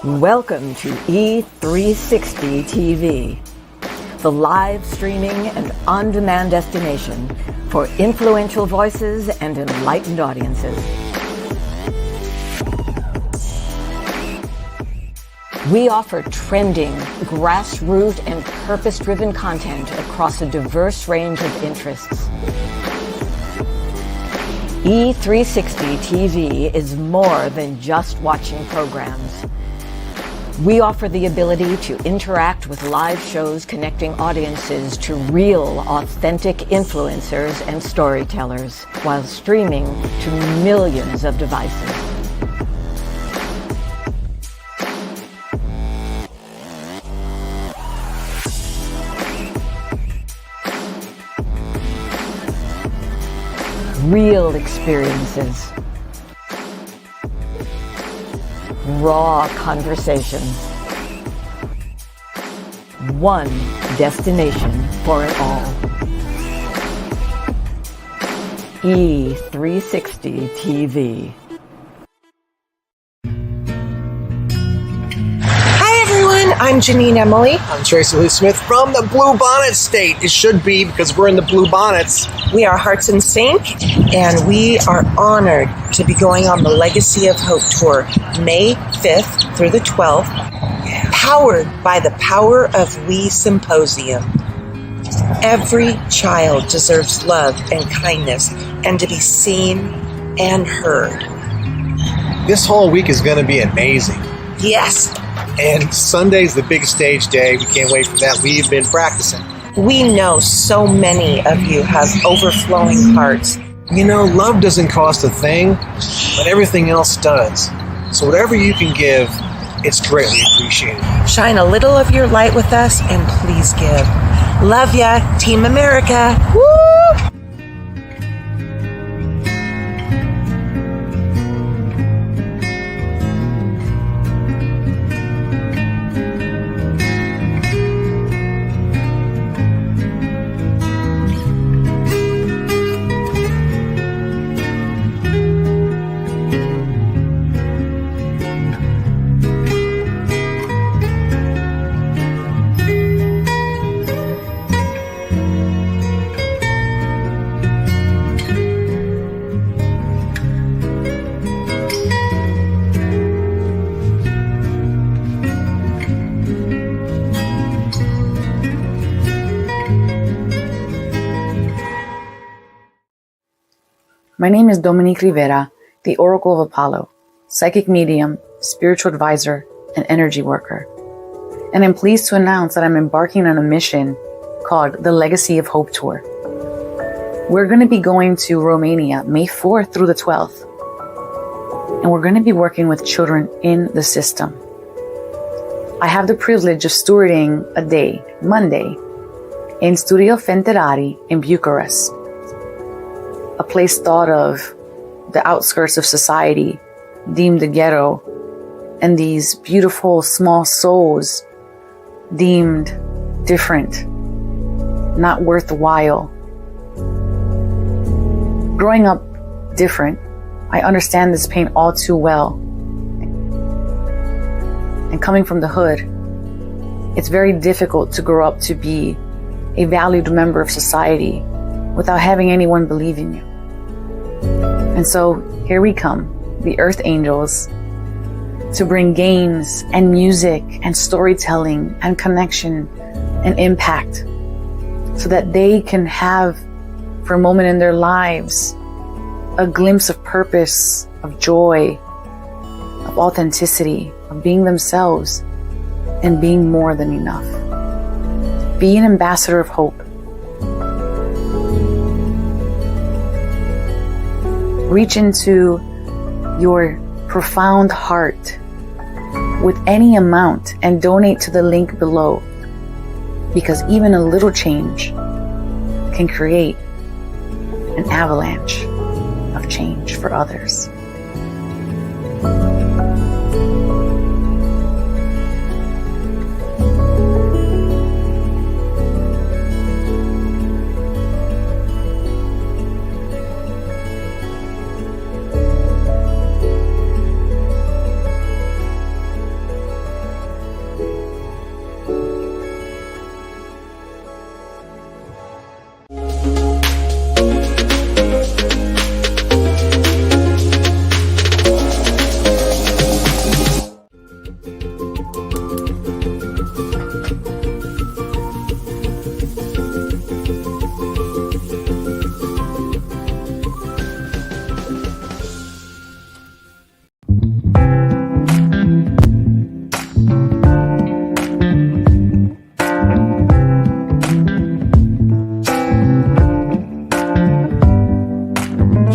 Welcome to E360 TV, the live streaming and on-demand destination for influential voices and enlightened audiences. We offer trending, grassroots, and purpose-driven content across a diverse range of interests. E360 TV is more than just watching programs. We offer the ability to interact with live shows connecting audiences to real, authentic influencers and storytellers while streaming to millions of devices. Real experiences. Raw conversations. One destination for it all. E360 TV. I'm Janine Emily. I'm Tracy Lee Smith from the Blue Bonnet State. It should be because we're in the Blue Bonnets. We are Hearts in Sync, and we are honored to be going on the Legacy of Hope Tour May 5th through the 12th, powered by the Power of We Symposium. Every child deserves love and kindness and to be seen and heard. This whole week is going to be amazing. Yes. And Sunday's the big stage day. We can't wait for that. We've been practicing. We know so many of you have overflowing hearts. You know, love doesn't cost a thing, but everything else does. So whatever you can give, it's greatly appreciated. Shine a little of your light with us and please give. Love ya, Team America. Woo! My name is Dominique Rivera, the Oracle of Apollo, psychic medium, spiritual advisor, and energy worker. And I'm pleased to announce that I'm embarking on a mission called the Legacy of Hope Tour. We're going to be going to Romania May 4th through the 12th. And we're going to be working with children in the system. I have the privilege of stewarding a day, Monday, in Studio Fenterari in Bucharest. A place thought of the outskirts of society, deemed the ghetto, and these beautiful small souls deemed different, not worthwhile. Growing up different, I understand this pain all too well. And coming from the hood, it's very difficult to grow up to be a valued member of society without having anyone believe in you. And so here we come, the Earth Angels, to bring games and music and storytelling and connection and impact so that they can have, for a moment in their lives, a glimpse of purpose, of joy, of authenticity, of being themselves and being more than enough. Be an ambassador of hope. Reach into your profound heart with any amount and donate to the link below, because even a little change can create an avalanche of change for others.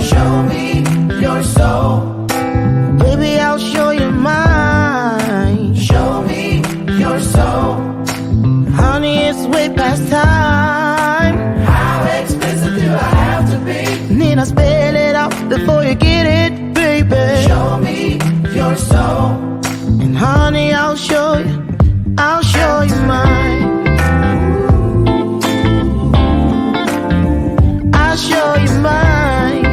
Show me your soul. Baby, I'll show you mine. Show me your soul. Honey, it's way past time. How expensive do I have to be? Need I spell it out before you get it, baby? Show me your soul. And honey, I'll show you mine. I'll show you mine.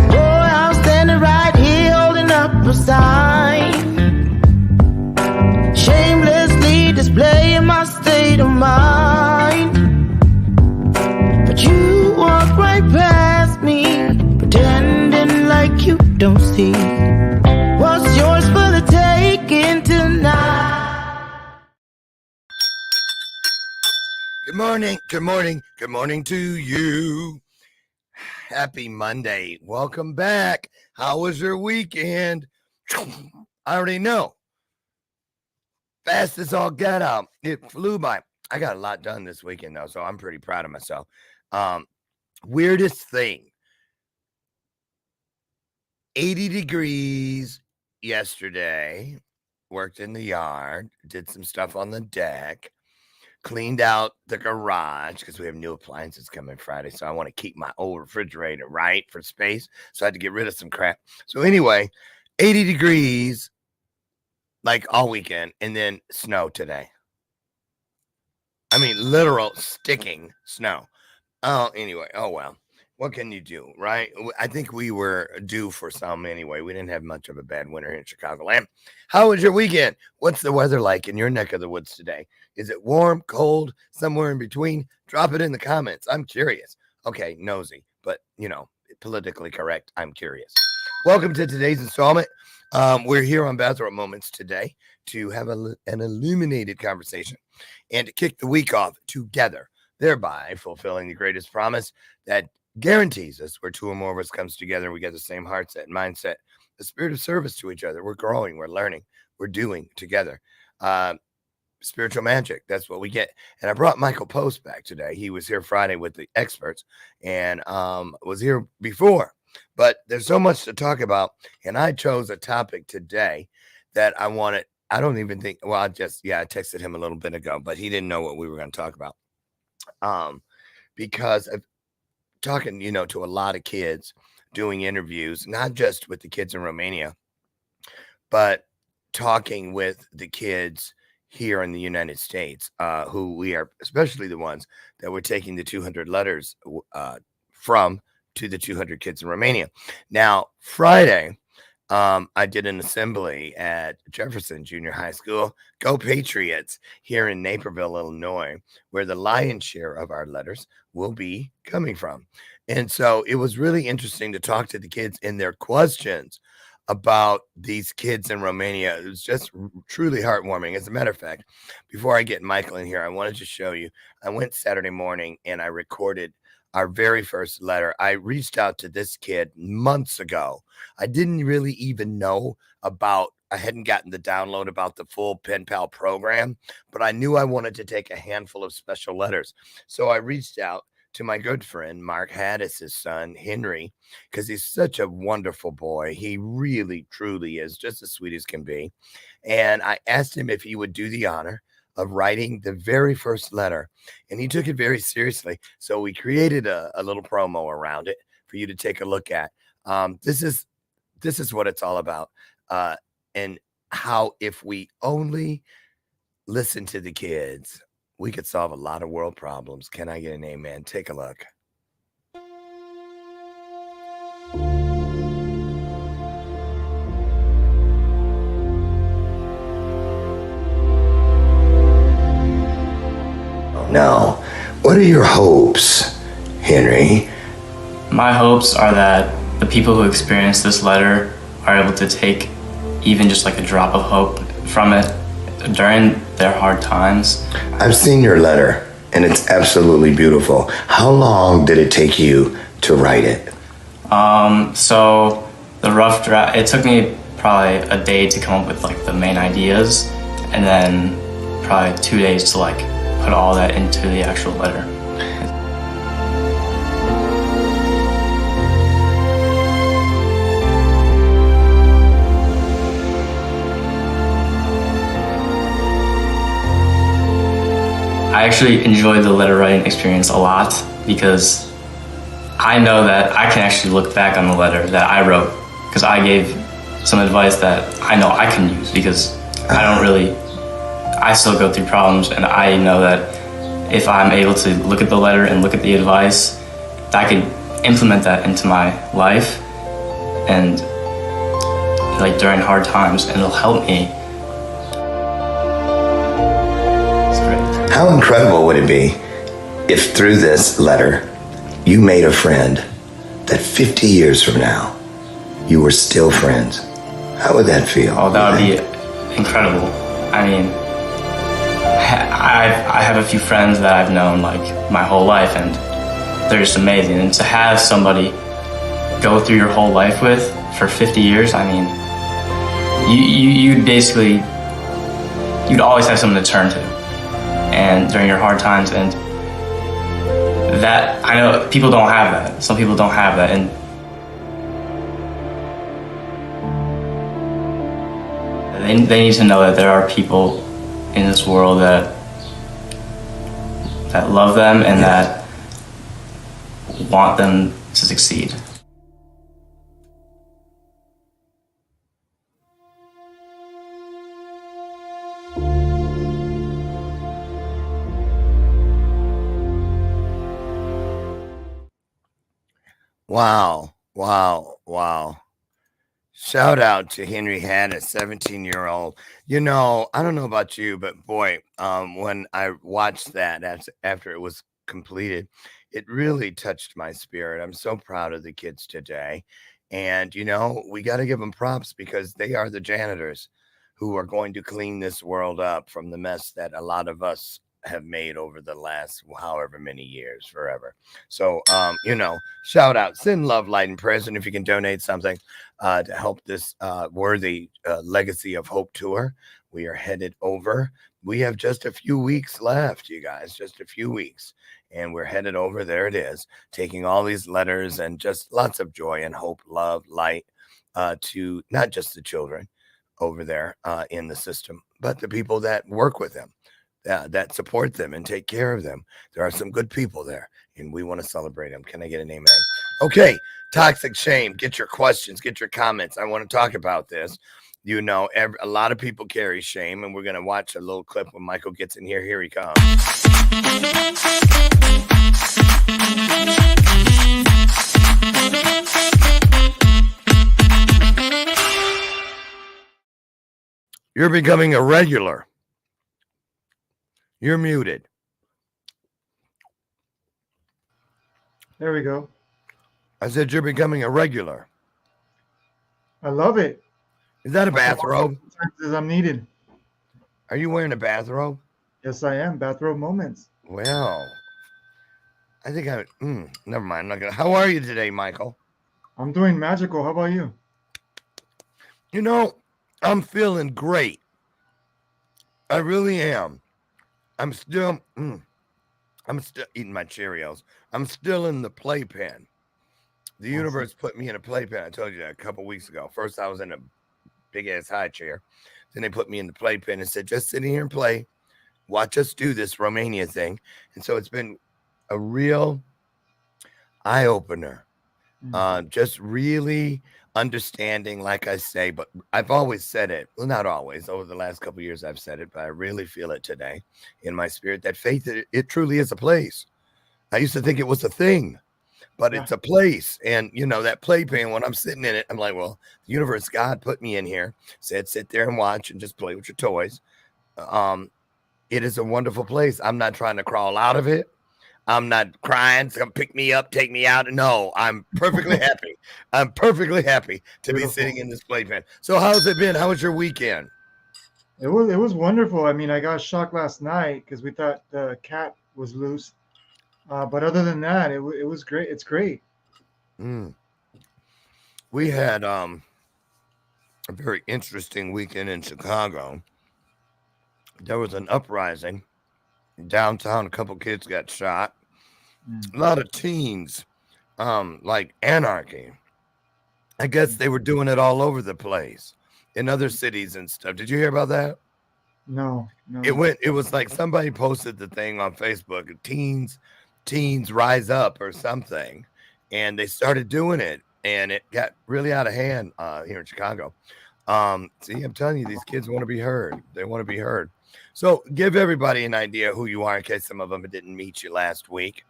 Oh, I'm standing right here holding up a sign, shamelessly displaying my state of mind. But you walk right past me, pretending like you don't see what's yours for the taking tonight. Good morning to you. Happy Monday. Welcome back. How was your weekend? I already know. Fast as all get out. It flew by. I got a lot done this weekend, though, so I'm pretty proud of myself. Weirdest thing. 80 degrees yesterday. Worked in the yard. Did some stuff on the deck. Cleaned out the garage because we have new appliances coming Friday. So I want to keep my old refrigerator right for space. So I had to get rid of some crap. So anyway, 80 degrees like all weekend, and then snow today. I mean, literal sticking snow. Oh, anyway. Oh, well. What can you do, right? I think we were due for some anyway. We didn't have much of a bad winter here in Chicagoland. How was your weekend? What's the weather like in your neck of the woods today? Is it warm, cold, somewhere in between? Drop it in the comments. I'm curious. Okay, nosy, but, politically correct. I'm curious. Welcome to today's installment. We're here on Bathrobe Moments today to have an illuminated conversation and to kick the week off together, thereby fulfilling the greatest promise that guarantees us where two or more of us comes together, we get the same heart set and mindset, the spirit of service to each other. We're growing, we're learning, we're doing together. Spiritual magic, that's what we get. And I brought Michael Post back today. He was here Friday with the experts and was here before. But there's so much to talk about, and I chose a topic today that I wanted. I don't even think, well, I texted him a little bit ago, but he didn't know what we were going to talk about. Because of talking, to a lot of kids, doing interviews, not just with the kids in Romania, but talking with the kids here in the United States, who we are, especially the ones that we're taking the 200 letters from to the 200 kids in Romania. Now, Friday, I did an assembly at Jefferson Junior High School, Go Patriots, here in Naperville, Illinois, where the lion's share of our letters will be coming from. And so it was really interesting to talk to the kids and their questions about these kids in Romania. It was just truly heartwarming. As a matter of fact, before I get Michael in here, I wanted to show you. I went Saturday morning and I recorded our very first letter. I reached out to this kid months ago. I didn't really even know about, I hadn't gotten the download about the full Pen Pal program, but I knew I wanted to take a handful of special letters. So I reached out to my good friend, Mark Haddis's son, Henry, because he's such a wonderful boy. He really, truly is just as sweet as can be. And I asked him if he would do the honor of writing the very first letter, and he took it very seriously. So we created a little promo around it for you to take a look at. This is what it's all about, and how if we only listen to the kids, we could solve a lot of world problems. Can I get an amen? Take a look. Now, what are your hopes, Henry? My hopes are that the people who experience this letter are able to take even just like a drop of hope from it during their hard times. I've seen your letter, and it's absolutely beautiful. How long did it take you to write it? So the rough draft, it took me probably a day to come up with like the main ideas, and then probably 2 days to like put all that into the actual letter. actually enjoyed the letter writing experience a lot because I know that I can actually look back on the letter that I wrote because I gave some advice that I know I can use because I still go through problems, and I know that if I'm able to look at the letter and look at the advice, I could implement that into my life and like during hard times, and it'll help me. It's great. How incredible would it be if through this letter you made a friend that 50 years from now you were still friends? How would that feel? Oh, that would be incredible. I mean, I have a few friends that I've known like my whole life, and they're just amazing. And to have somebody go through your whole life with for 50 years, I mean, you'd always have someone to turn to, and during your hard times. And that, I know people don't have that. Some people don't have that, and they need to know that there are people in this world that love them and that want them to succeed. Wow. Shout out to Henry Hanna, 17-year-old. You know, I don't know about you, but boy, when I watched that after it was completed, it really touched my spirit. I'm so proud of the kids today. And, you know, we got to give them props because they are the janitors who are going to clean this world up from the mess that a lot of us have made over the last however many years, forever. So, you know, shout out, send love, light, and prayers. And if you can donate something to help this worthy Legacy of Hope tour, we are headed over. We have just a few weeks left, you guys, just a few weeks. And we're headed over. There it is, taking all these letters and just lots of joy and hope, love, light to not just the children over there in the system, but the people that work with them. That support them and take care of them. There are some good people there, and we want to celebrate them. Can I get an amen? Okay, toxic shame. Get your questions, get your comments. I want to talk about this. You know, a lot of people carry shame, and we're going to watch a little clip when Michael gets in here. Here he comes. You're becoming a regular. You're muted. There we go. I said you're becoming a regular. I love it. Is that a bathrobe? As I'm needed. Are you wearing a bathrobe? Yes, I am. Bathrobe Moments. Well, I think never mind. I'm not gonna. How are you today, Michael? I'm doing magical. How about you? You know, I'm feeling great. I really am. I'm still eating my Cheerios. I'm still in the playpen. The universe put me in a playpen. I told you that a couple weeks ago. First, I was in a big ass high chair. Then they put me in the playpen and said, just sit here and play. Watch us do this Romania thing. And so it's been a real eye opener. Just really understanding, like I say, but I've always said it. Well, not always. Over the last couple of years, I've said it, but I really feel it today in my spirit that faith, it truly is a place. I used to think it was a thing, but it's a place. And, you know, that playpen, when I'm sitting in it, I'm like, well, the universe, God put me in here, said, sit there and watch and just play with your toys. It is a wonderful place. I'm not trying to crawl out of it. I'm not crying. Come pick me up, take me out. No, I'm perfectly happy. I'm perfectly happy to be sitting in this playpen. So how's it been? How was your weekend? It was wonderful. I mean, I got shocked last night because we thought the cat was loose. But other than that, it was great. It's great. We had a very interesting weekend in Chicago. There was an uprising downtown. A couple kids got shot. A lot of teens, like anarchy. I guess they were doing it all over the place in other cities and stuff. Did you hear about that? No, no. It was like somebody posted the thing on Facebook, teens rise up or something, and they started doing it, and it got really out of hand here in Chicago. See, I'm telling you, these kids want to be heard. They want to be heard. So give everybody an idea who you are in case some of them didn't meet you last week.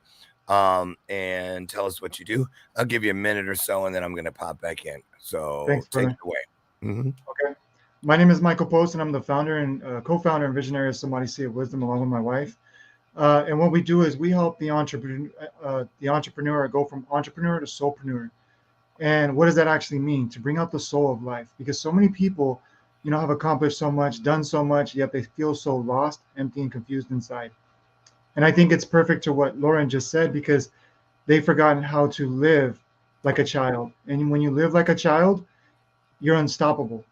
And tell us what you do. I'll give you a minute or so, and then I'm going to pop back in. So Thanks, take brother. it away. Mm-hmm. Okay. My name is Michael Post, and I'm the founder and co-founder and visionary of Somebody Sea of Wisdom, along with my wife. And what we do is we help the entrepreneur go from entrepreneur to soulpreneur. And what does that actually mean? To bring out the soul of life, because so many people, have accomplished so much, done so much, yet they feel so lost, empty, and confused inside. And I think it's perfect to what Lauren just said, because they've forgotten how to live like a child. And when you live like a child, you're unstoppable.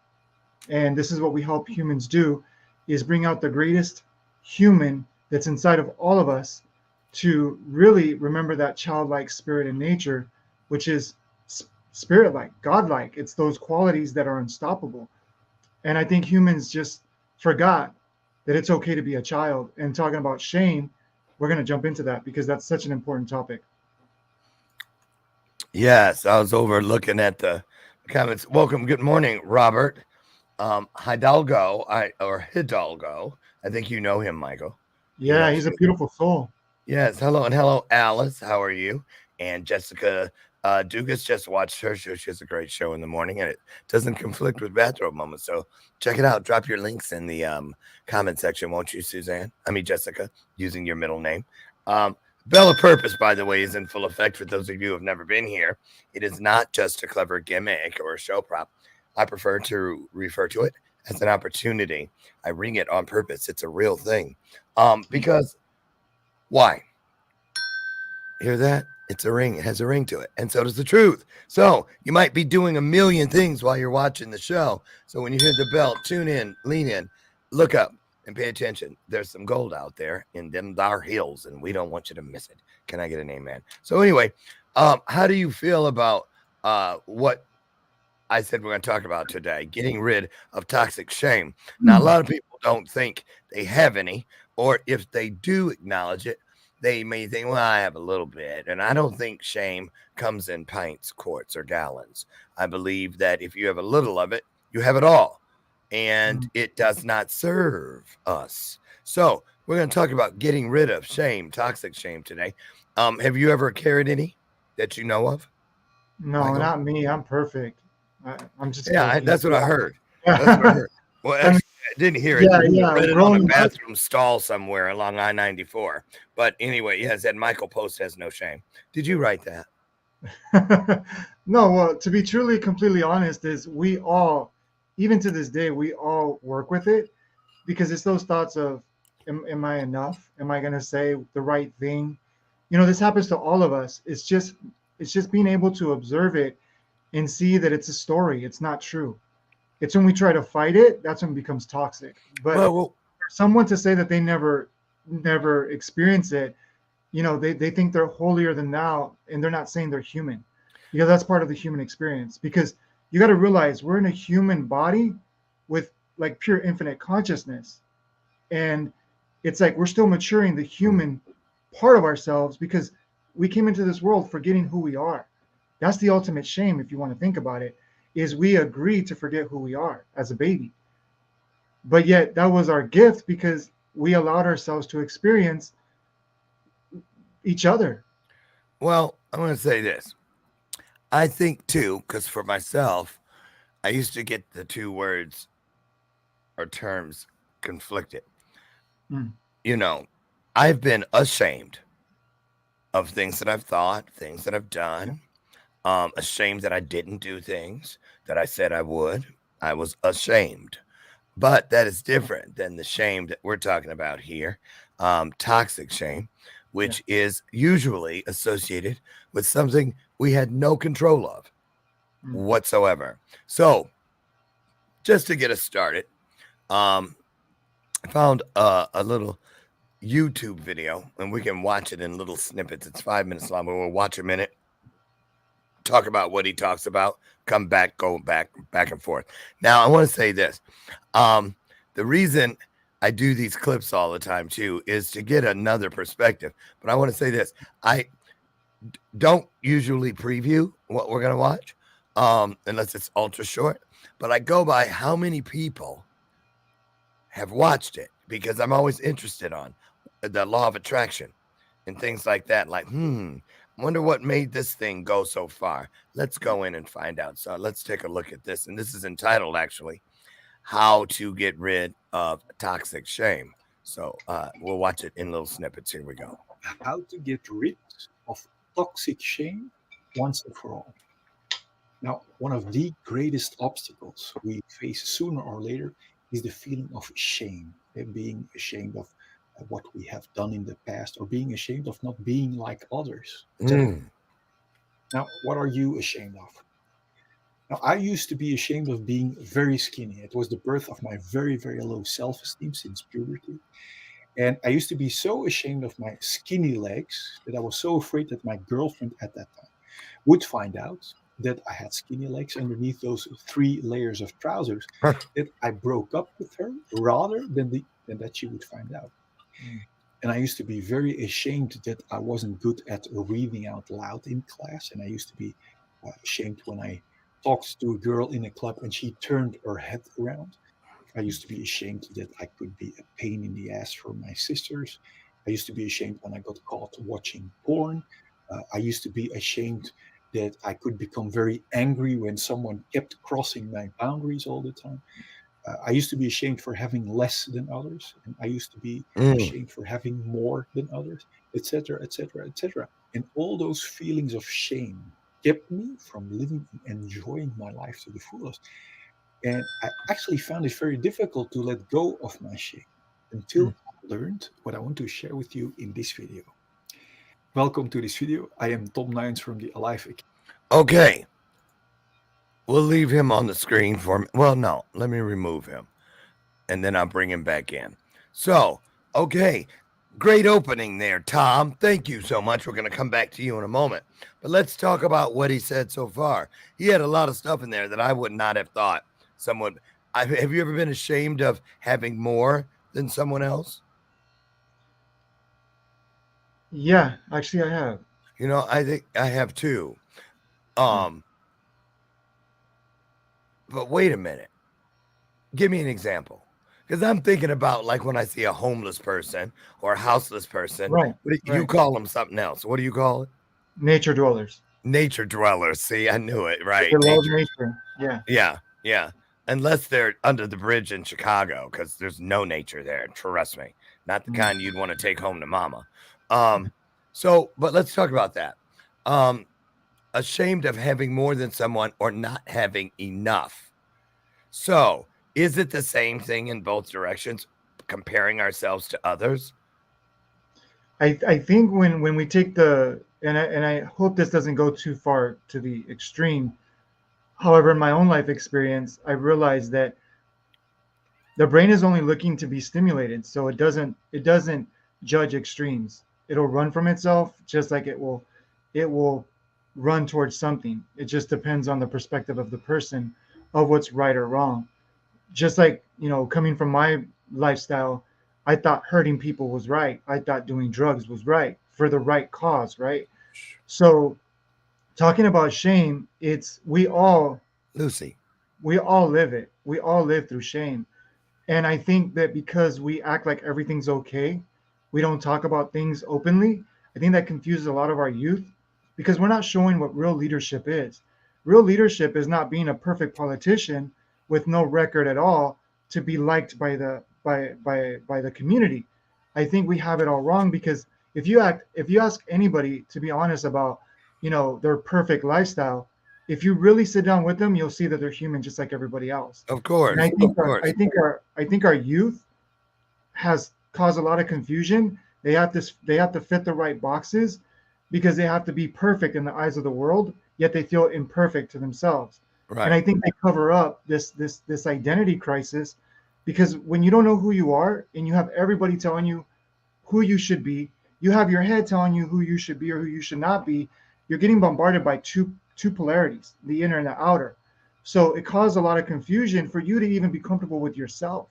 And this is what we help humans do, is bring out the greatest human that's inside of all of us, to really remember that childlike spirit in nature, which is spirit-like, godlike. It's those qualities that are unstoppable. And I think humans just forgot that it's okay to be a child. And talking about shame, we're going to jump into that because that's such an important topic. Yes, I was over looking at the comments. Welcome. Good morning, Robert. Hidalgo, Hidalgo. I think you know him, Michael. Yeah, he's a beautiful soul. Yes. Hello, and hello, Alice. How are you? And Jessica Dugas just watched her show. She has a great show in the morning, and it doesn't conflict with Bathrobe Moments. So check it out. Drop your links in the comment section, won't you, Suzanne? I mean, Jessica, using your middle name. Bella Purpose, by the way, is in full effect for those of you who have never been here. It is not just a clever gimmick or a show prop. I prefer to refer to it as an opportunity. I ring it on purpose. It's a real thing. Because why? Hear that? It's a ring. It has a ring to it. And so does the truth. So you might be doing a million things while you're watching the show. So when you hear the bell, tune in, lean in, look up, and pay attention. There's some gold out there in them dar hills, and we don't want you to miss it. Can I get an amen? So anyway, how do you feel about what I said we're going to talk about today? Getting rid of toxic shame. Now, a lot of people don't think they have any, or if they do acknowledge it, they may think, well, I have a little bit. And I don't think shame comes in pints, quarts, or gallons. I believe that if you have a little of it, you have it all. And it does not serve us. So we're going to talk about getting rid of shame, toxic shame today. Have you ever carried any that you know of? No, Michael? Not me. I'm perfect. I'm just that's what I heard. That's what I heard. Well, actually, I didn't hear it. Yeah. I read it on a bathroom stall somewhere along I-94. But anyway, it said Michael Post has no shame. Did you write that? No, well, to be truly, completely honest, is we all, even to this day, we all work with it, because it's those thoughts of, am I enough? Am I going to say the right thing? This happens to all of us. It's just being able to observe it and see that it's a story. It's not true. It's when we try to fight it, that's when it becomes toxic. But for someone to say that they never experience it, they think they're holier than thou, and they're not saying they're human. That's part of the human experience, because you got to realize we're in a human body with like pure infinite consciousness. And it's like we're still maturing the human part of ourselves, because we came into this world forgetting who we are. That's the ultimate shame, if you want to think about it, is we agree to forget who we are as a baby. But yet that was our gift, because we allowed ourselves to experience each other. Well, I'm going to say this. I think too, because for myself, I used to get the two words or terms conflicted. I've been ashamed of things that I've thought, things that I've done. Ashamed that I didn't do things that I said I would. I was ashamed. But that is different than the shame that we're talking about here. Toxic shame, which is usually associated with something we had no control of whatsoever. So just to get us started, I found a little YouTube video, and we can watch it in little snippets. It's 5 minutes long, but we'll watch a minute, talk about what he talks about, come back, go back and forth. Now, I want to say this. The reason I do these clips all the time too, is to get another perspective. But I want to say this: I don't usually preview what we're gonna watch, unless it's ultra short. But I go by how many people have watched it because I'm always interested on the law of attraction and things like that. Like, wonder what made this thing go so far. Let's go in and find out. So let's take a look at this. And this is entitled actually How to Get Rid of Toxic Shame. So we'll watch it in little snippets. Here we go. How to get rid of toxic shame once and for all. Now, one of the greatest obstacles we face sooner or later is the feeling of shame, and being ashamed of what we have done in the past, or being ashamed of not being like others. Now, what are you ashamed of? Now, I used to be ashamed of being very skinny. It was the birth of my very, very low self-esteem since puberty. And I used to be so ashamed of my skinny legs that I was so afraid that my girlfriend at that time would find out that I had skinny legs underneath those 3 layers of trousers, that I broke up with her rather than that she would find out. And I used to be very ashamed that I wasn't good at reading out loud in class. And I used to be ashamed when I talked to a girl in a club and she turned her head around. I used to be ashamed that I could be a pain in the ass for my sisters. I used to be ashamed when I got caught watching porn. I used to be ashamed that I could become very angry when someone kept crossing my boundaries all the time. I used to be ashamed for having less than others, and I used to be ashamed for having more than others, etc., etc., etc. And all those feelings of shame kept me from living and enjoying my life to the fullest. And I actually found it very difficult to let go of my shame until I learned what I want to share with you in this video. Welcome to this video. I am Tom Nijns from the Alive Academy. Okay. We'll leave him on the screen for me. Well, no, let me remove him and then I'll bring him back in. So, okay. Great opening there, Tom. Thank you so much. We're going to come back to you in a moment. But let's talk about what he said so far. He had a lot of stuff in there that I would not have thought someone. Have you ever been ashamed of having more than someone else? Yeah, actually, I have. You know, I think I have too. But wait a minute. Give me an example. Because I'm thinking about like when I see a homeless person or a houseless person. Right. You call them something else. What do you call it? Nature dwellers. Nature dwellers. See, I knew it. Right. They love nature. Yeah. Yeah. Yeah. Unless they're under the bridge in Chicago, because there's no nature there. Trust me. Not the kind you'd want to take home to mama. But let's talk about that. Ashamed of having more than someone or not having enough. So is it the same thing in both directions, comparing ourselves to others? I think when we take and I hope this doesn't go too far to the extreme. However, in my own life experience, I realized that the brain is only looking to be stimulated, so it doesn't judge extremes. It'll run from itself, just like it will run towards something. It just depends on the perspective of the person of what's right or wrong. Just like, coming from my lifestyle, I thought hurting people was right. I thought doing drugs was right for the right cause, right? So talking about shame, we all live it. We all live through shame. And I think that because we act like everything's okay, we don't talk about things openly. I think that confuses a lot of our youth because we're not showing what real leadership is. Real leadership is not being a perfect politician with no record at all to be liked by the community. I think we have it all wrong because if you ask anybody to be honest about, their perfect lifestyle, if you really sit down with them, you'll see that they're human just like everybody else. Of course. And I think our youth has caused a lot of confusion. They have to fit the right boxes because they have to be perfect in the eyes of the world, yet they feel imperfect to themselves. Right. And I think they cover up this identity crisis because when you don't know who you are and you have everybody telling you who you should be, you have your head telling you who you should be or who you should not be, you're getting bombarded by two polarities, the inner and the outer. So it caused a lot of confusion for you to even be comfortable with yourself.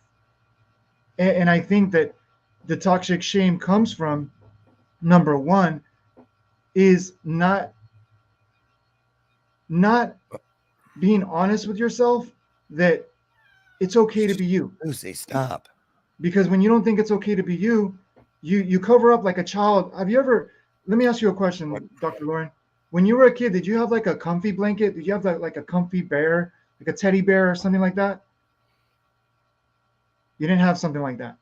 And I think that the toxic shame comes from, number one, is not being honest with yourself that it's okay to be you. Lucy, stop. Because when you don't think it's okay to be you, you cover up like a child. Have you ever? Let me ask you a question, Dr. Lauren. When you were a kid, did you have like a comfy blanket? Did you have like a comfy bear, like a teddy bear or something like that? You didn't have something like that.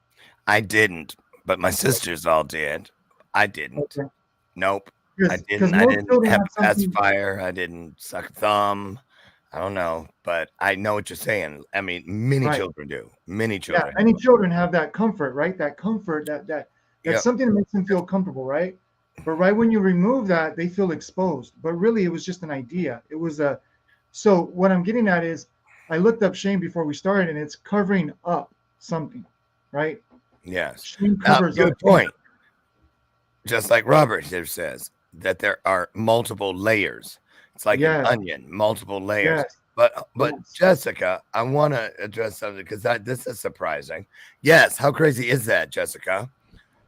I didn't, but my sisters all did. I didn't. Okay. Nope. I Because didn't. I most didn't children have have a something. pacifier. I didn't suck a thumb. I don't know, but I know what you're saying. I mean, many Right. children do. Many Yeah, children many do. children have that comfort, right? That comfort, that's Yep. something that makes them feel comfortable, right? But right when you remove that, they feel exposed. But really, it was just an idea. It was a. So what I'm getting at is, I looked up shame before we started, and it's covering up something, right? Yes. Shame covers up Good point. Just like Robert here says, that there are multiple layers. It's like an Yes, onion, multiple layers. yes, But yes. Jessica, I want to address something because this is surprising. Yes, how crazy is that, Jessica?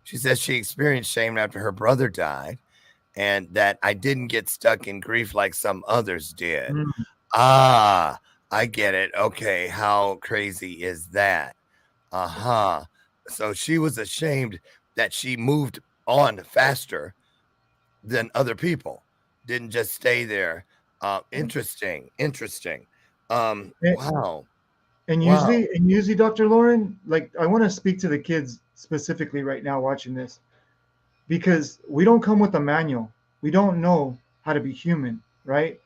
She says she experienced shame after her brother died, and that I didn't get stuck in grief like some others did. Mm, Ah, I get it. Okay, how crazy is that? Uh-huh. So she was ashamed that she moved on faster than other people. Didn't just stay there. Interesting. Interesting. and, Wow. and Wow. usually, Dr. Lauren, like I want to speak to the kids specifically right now watching this, because we don't come with a manual. We don't know how to be human, right?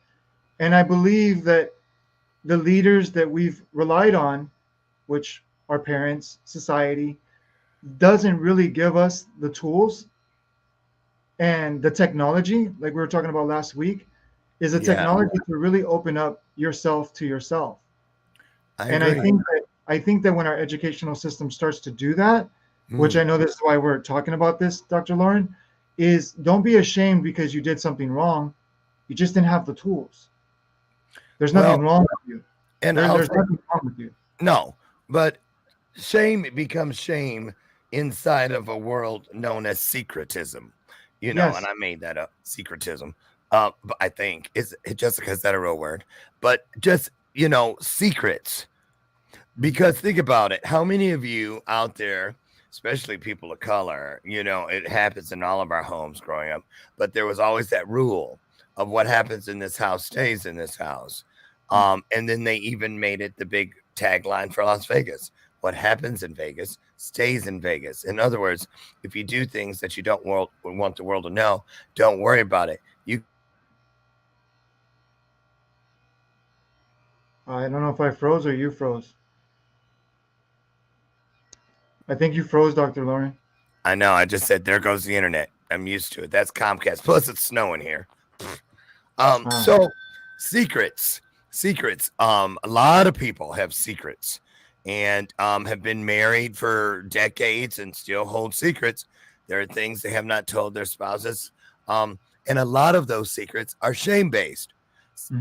And I believe that the leaders that we've relied on, which are parents, society, doesn't really give us the tools and the technology, like we were talking about last week, is a Yeah, technology to really open up yourself to yourself. I And agree. I think that when our educational system starts to do that, which I Hmm. know this is why we're talking about this, Dr. Lauren, is don't be ashamed because you did something wrong. You just didn't have the tools. There's Well, nothing wrong with you. and I'll There's say nothing wrong with you. no, but shame becomes shame inside of a world known as secretism. And Yes. I made that up, secretism. But I think Jessica, is that a real word? But just secrets. Because think about it. How many of you out there, especially people of color, it happens in all of our homes growing up, but there was always that rule of what happens in this house stays in this house. And then they even made it the big tagline for Las Vegas. What happens in Vegas stays in Vegas. In other words, if you do things that you don't want the world to know, don't worry about it. You I don't know if I froze or you froze. I think you froze, Dr. Lauren. I know, I just said there goes the internet. I'm used to it. That's Comcast. Plus it's snowing here. Ah. So secrets. A lot of people have secrets and have been married for decades and still hold secrets. There are things they have not told their spouses. And a lot of those secrets are shame based.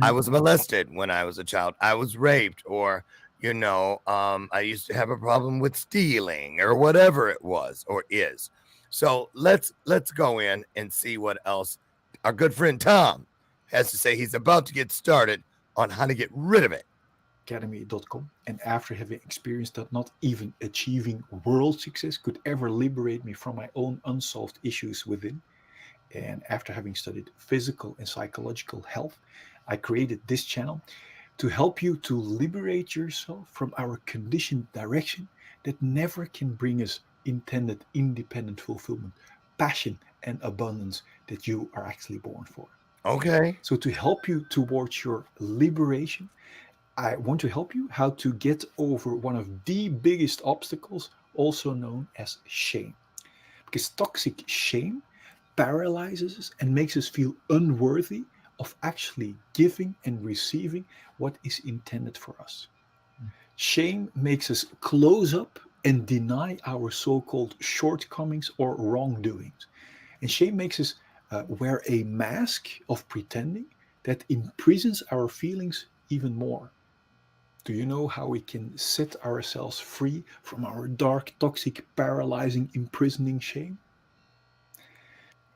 I Mhm. was molested when I was a child. I was raped, or I used to have a problem with stealing, or whatever it was or is. So let's go in and see what else our good friend Tom has to say. He's about to get started on how to get rid of it. Academy.com, and after having experienced that not even achieving world success could ever liberate me from my own unsolved issues within, and after having studied physical and psychological health, I created this channel to help you to liberate yourself from our conditioned direction that never can bring us intended independent fulfillment, passion, and abundance that you are actually born for. Okay. So, to help you towards your liberation, I want to help you how to get over one of the biggest obstacles, also known as shame. Because toxic shame paralyzes us and makes us feel unworthy of actually giving and receiving what is intended for us. Shame makes us close up and deny our so called shortcomings or wrongdoings. And shame makes us wear a mask of pretending that imprisons our feelings even more. Do you know how we can set ourselves free from our dark, toxic, paralyzing, imprisoning shame?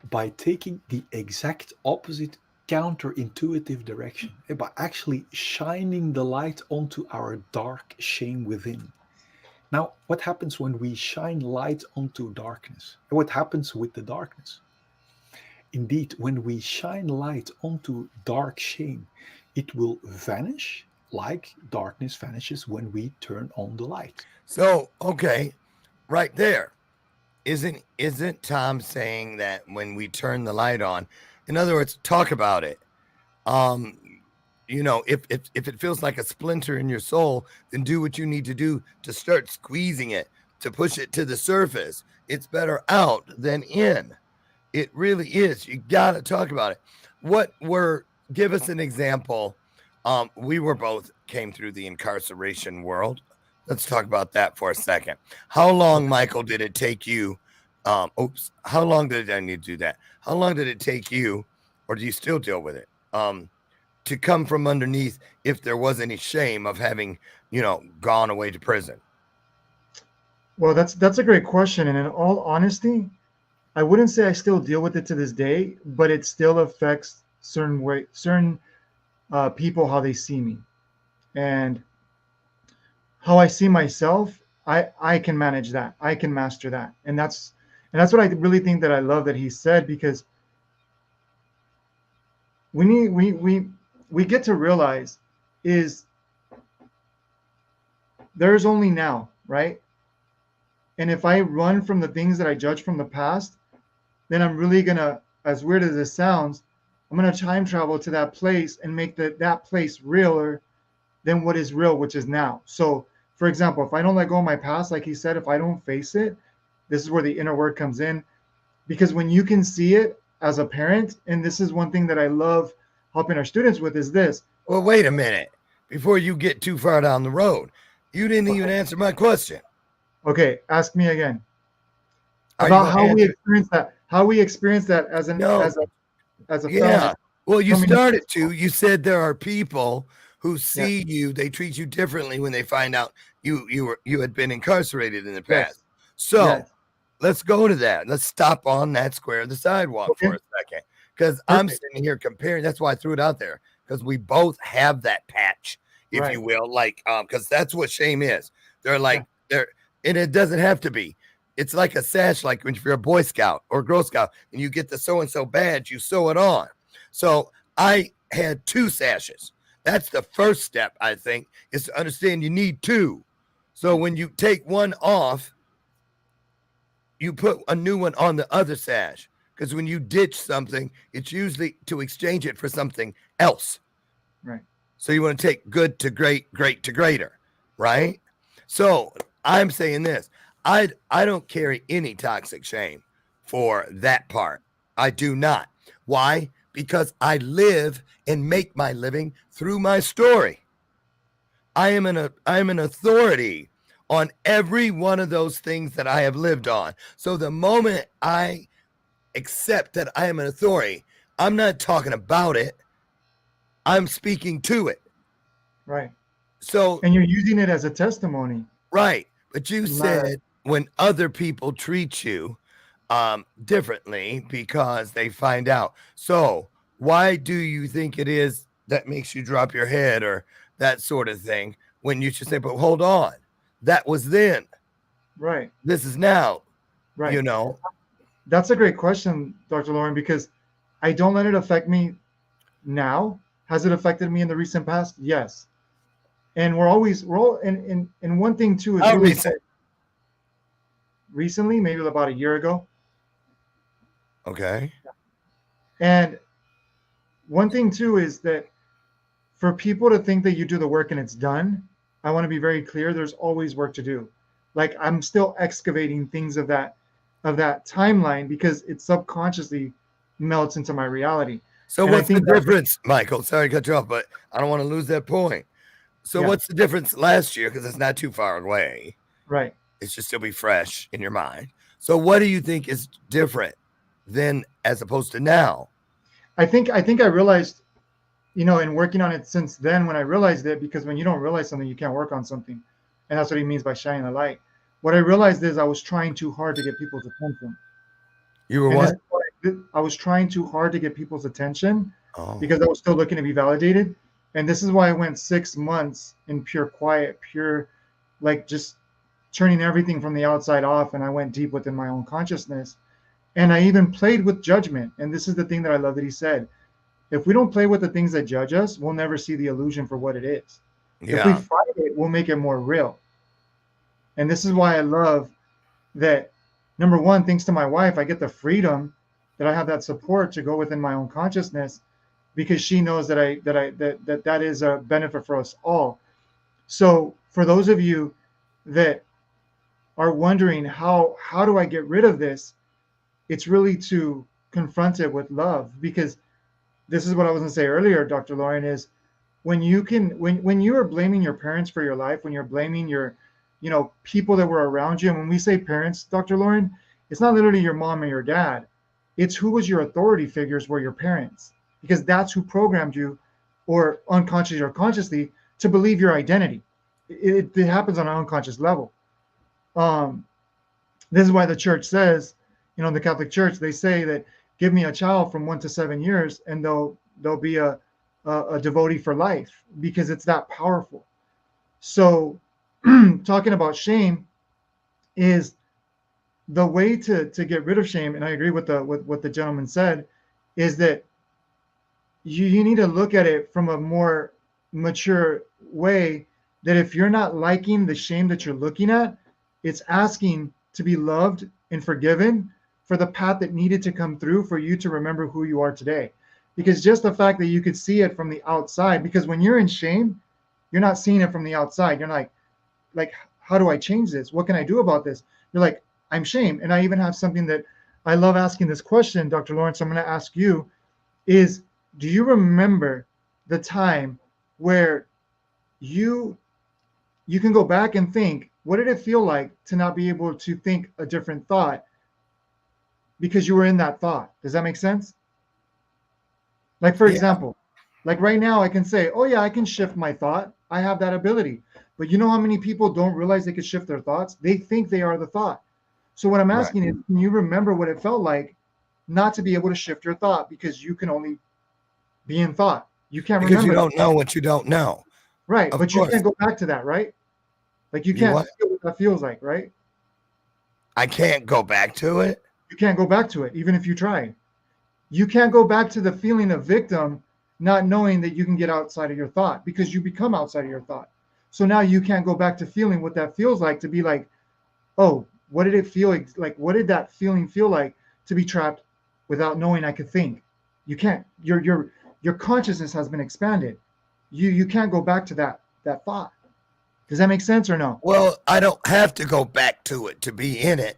By taking the exact opposite counterintuitive direction, by actually shining the light onto our dark shame within. Now, what happens when we shine light onto darkness? What happens with the darkness? Indeed, when we shine light onto dark shame, it will vanish like darkness vanishes when we turn on the light. So, okay, right there. Isn't Tom saying that when we turn the light on, in other words, talk about it. Um, if it feels like a splinter in your soul, then do what you need to do to start squeezing it, to push it to the surface. It's better out than in. It really is. You got to talk about it. Give us an example. We were both came through the incarceration world. Let's talk about that for a second. How long, Michael, did it take you? How long did I need to do that? How long did it take you, or do you still deal with it? To come from underneath, if there was any shame of having, gone away to prison. Well, that's a great question, and in all honesty, I wouldn't say I still deal with it to this day, but it still affects certain people how they see me, and how I see myself. I can manage that. I can master that, and that's what I really think that I love that he said, because we get to realize is there's only now, right? And if I run from the things that I judge from the past, then I'm really gonna, as weird as this sounds, I'm gonna time travel to that place and make that place realer than what is real, which is now. So, for example, if I don't let go of my past, like he said, if I don't face it, this is where the inner work comes in. Because when you can see it as a parent, and this is one thing that I love helping our students with, is this. Well, wait a minute. Before you get too far down the road, you didn't even answer my question. Okay, ask me again. About how we experience that. How we experience that as a yeah. Well, you I mean, started to. You said there are people who see you, they treat you differently when they find out you had been incarcerated in the past. Yes. So Yes. let's go to that. Let's stop on that square of the sidewalk for a second. Because I'm sitting here comparing. That's why I threw it out there. Because we both have that patch, if you will. Like, because that's what shame is. They're like, and it doesn't have to be. It's like a sash, like when you're a Boy Scout or Girl Scout and you get the so-and-so badge, you sew it on. So I had 2 sashes. That's the first step, I think, is to understand you need 2. So when you take one off, you put a new one on the other sash. Because when you ditch something, it's usually to exchange it for something else. Right. So you want to take good to great, great to greater, right? So I'm saying this. I don't carry any toxic shame for that part. I do not. Why? Because I live and make my living through my story. I am an authority on every one of those things that I have lived on. So the moment I accept that I am an authority, I'm not talking about it. I'm speaking to it. Right. So, and you're using it as a testimony. Right. But you said when other people treat you differently because they find out. So why do you think it is that makes you drop your head or that sort of thing when you should say, but hold on, that was then. Right. This is now. Right. You know. That's a great question, Dr. Lauren, because I don't let it affect me now. Has it affected me in the recent past? Yes. And we're all and one thing too is really recently, maybe about a year ago. Okay. And one thing too is that for people to think that you do the work and it's done, I want to be very clear, there's always work to do. Like I'm still excavating things of that timeline because it subconsciously melts into my reality. So what's the difference, Michael? Sorry to cut you off, but I don't want to lose that point. So what's the difference last year? Because it's not too far away. Right. It should still be fresh in your mind. So what do you think is different then as opposed to now? I think I realized and working on it since then when I realized it, because when you don't realize something, you can't work on something. And that's what he means by shining the light. What I realized is I was trying too hard to get people's attention. You were And this what? is what I was trying too hard to get people's attention Oh, because I was still looking to be validated. And this is why I went 6 months in pure quiet, pure, like just turning everything from the outside off. And I went deep within my own consciousness. And I even played with judgment. And this is the thing that I love that he said. If we don't play with the things that judge us, we'll never see the illusion for what it is. If we yeah. fight it, we'll make it more real. And this is why I love that. Number one, thanks to my wife, I get the freedom that I have that support to go within my own consciousness because she knows that is a benefit for us all. So for those of you that are wondering how do I get rid of this, it's really to confront it with love, because this is what I was going to say earlier, Dr. Lauren, is when you are blaming your parents for your life, when you're blaming your people that were around you. And when we say parents, Dr. Lauren, it's not literally your mom or your dad. It's who was your authority figures were your parents, because that's who programmed you, or unconsciously or consciously, to believe your identity. It happens on an unconscious level. um, this is why the church says, the Catholic Church, they say that give me a child from 1 to 7 years and they'll be a devotee for life, because it's that powerful. So talking about shame is the way to get rid of shame. And I agree with what the gentleman said, is that you need to look at it from a more mature way, that if you're not liking the shame that you're looking at, it's asking to be loved and forgiven for the path that needed to come through for you to remember who you are today. Because just the fact that you could see it from the outside, because when you're in shame, you're not seeing it from the outside. You're like, how do I change this? What can I do about this? You're like, I'm shame. And I even have something that I love asking this question, Dr. Lawrence. I'm going to ask you is, do you remember the time where you can go back and think, what did it feel like to not be able to think a different thought because you were in that thought? Does that make sense? Like, for Yeah. example, like right now I can say, oh yeah, I can shift my thought. I have that ability. But you know how many people don't realize they could shift their thoughts? They think they are the thought. So what I'm Right. asking is, can you remember what it felt like not to be able to shift your thought because you can only be in thought? You can't Because you remember that. don't know what you don't know. Right. Of But you course. can't go back to that, right? Like you You can't what? feel what that feels like, right? I can't go back to it. You can't go back to it, even if you try. You can't go back to the feeling of victim, not knowing that you can get outside of your thought, because you become outside of your thought. So now you can't go back to feeling what that feels like, to be like, oh, what did it feel like? What did that feeling feel like to be trapped without knowing I could think? You can't. Your consciousness has been expanded. You can't go back to that thought. Does that make sense or no? Well, I don't have to go back to it to be in it.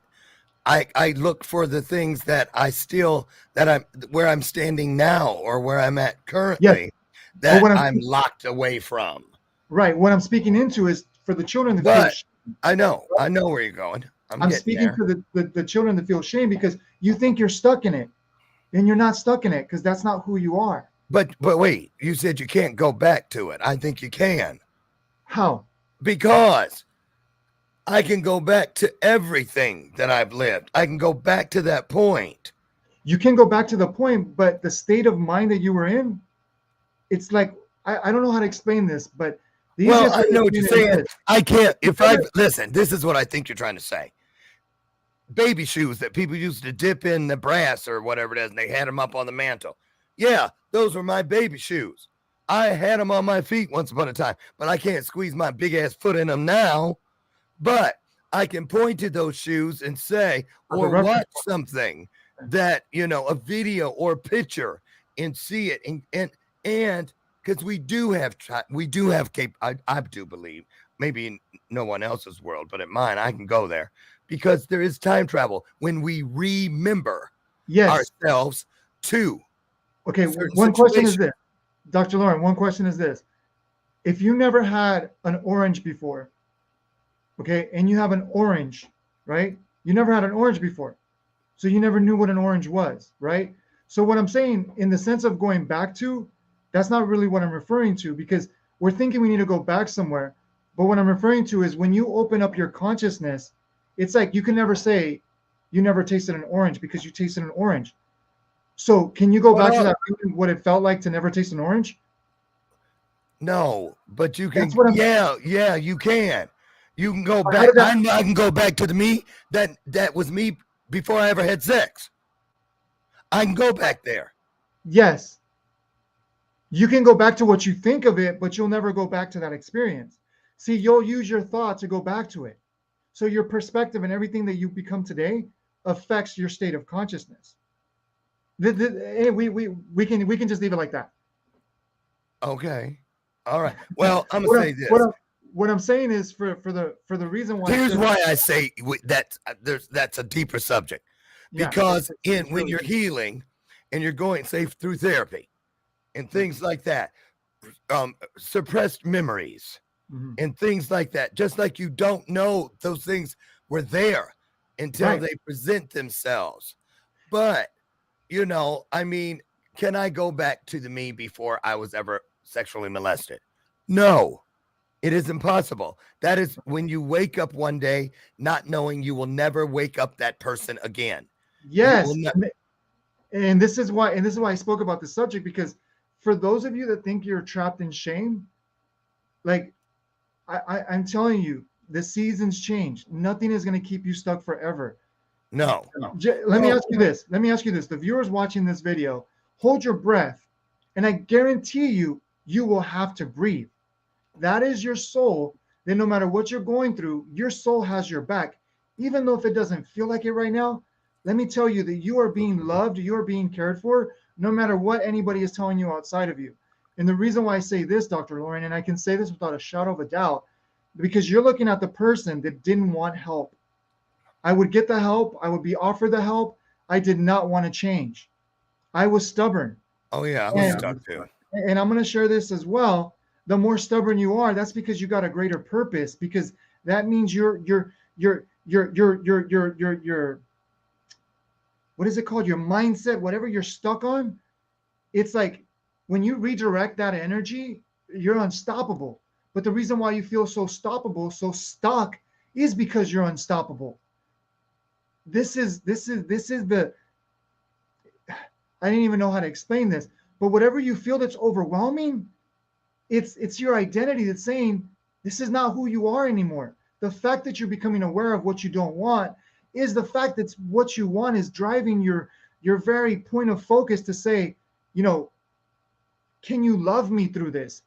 I look for the things that I still that I'm where I'm standing now or where I'm at Yes. currently But that what I'm I'm locked away from. right, what I'm speaking into is for the children that feel But shame. I know where you're going. I'm I'm getting speaking there. to the children that feel shame because you think you're stuck in it, and you're not stuck in it, because that's not who you are. But wait, you said you can't go back to it. I think you can, How? because I can go back to everything that I've lived. I can go back to that point. You can go back to the point, but the state of mind that you were in, it's like, I don't know how to explain this, but the Well, easiest I way to know what you're explain it is saying. this. I can't, if I Remember- listen, this is what I think you're trying to say. Baby shoes that people used to dip in the brass or whatever it is, and they had them up on the mantle. Yeah, those were my baby shoes. I had them on my feet once upon a time, but I can't squeeze my big ass foot in them now. But I can point to those shoes and say, For the or reference watch something that, a video or picture and see it. And because we do have, I do believe, maybe in no one else's world, but in mine, I can go there because there is time travel when we remember Yes. ourselves to Okay. certain One question is situations. this, Dr. Lauren. One question is this: if you never had an orange before, okay, and you have an orange, right? You never had an orange before, so you never knew what an orange was, right? So what I'm saying, in the sense of going back to, That's not really what I'm referring to, because we're thinking we need to go back somewhere. But what I'm referring to is when you open up your consciousness, it's like you can never say you never tasted an orange because you tasted an orange. So can you go back to that feeling, what it felt like to never taste an orange? No, but you can. That's what I'm. Yeah, you can. You can go How back. did that- I can go back to the me that was me before I ever had sex. I can go back there. Yes. You can go back to what you think of it, but you'll never go back to that experience. See, you'll use your thought to go back to it. So your perspective and everything that you become today affects your state of consciousness. We can just leave it like that. Okay. All right. Well, I'm What gonna I'm, say this. what I'm saying is for the reason why. Here's why I say that's a deeper subject, Yeah, because it's when really you're deep. healing and you're going, say, through therapy and things like that, suppressed memories Mhm. and things like that, just like you don't know those things were there until Right. they present themselves. But I mean, can I go back to the me before I was ever sexually molested? No. It is impossible. That is when you wake up one day not knowing you will never wake up that person again. Yes, not- and this is why I spoke about this subject, because for those of you that think you're trapped in shame, like I'm telling you, the seasons change. Nothing is going to keep you stuck forever. No. Let me ask you this. Let me ask you this. The viewers watching this video, hold your breath, and I guarantee you, you will have to breathe. That is your soul. Then no matter what you're going through, your soul has your back. Even though if it doesn't feel like it right now, let me tell you that you are being loved, you are being cared for, no matter what anybody is telling you outside of you. And the reason why I say this, Dr. Lauren, and I can say this without a shadow of a doubt, because you're looking at the person that didn't want help. I would get the help, I would be offered the help. I did not want to change. I was stubborn. Oh yeah, I was stuck too. And I'm going to share this as well. The more stubborn you are, that's because you got a greater purpose, because that means your what is it called? Your mindset, whatever you're stuck on, it's like when you redirect that energy, you're unstoppable. But the reason why you feel so stoppable, so stuck, is because you're unstoppable. This is the I didn't even know how to explain this, but whatever you feel that's overwhelming, it's your identity that's saying this is not who you are anymore. The fact that you're becoming aware of what you don't want is the fact that what you want is driving your very point of focus to say, can you love me through this?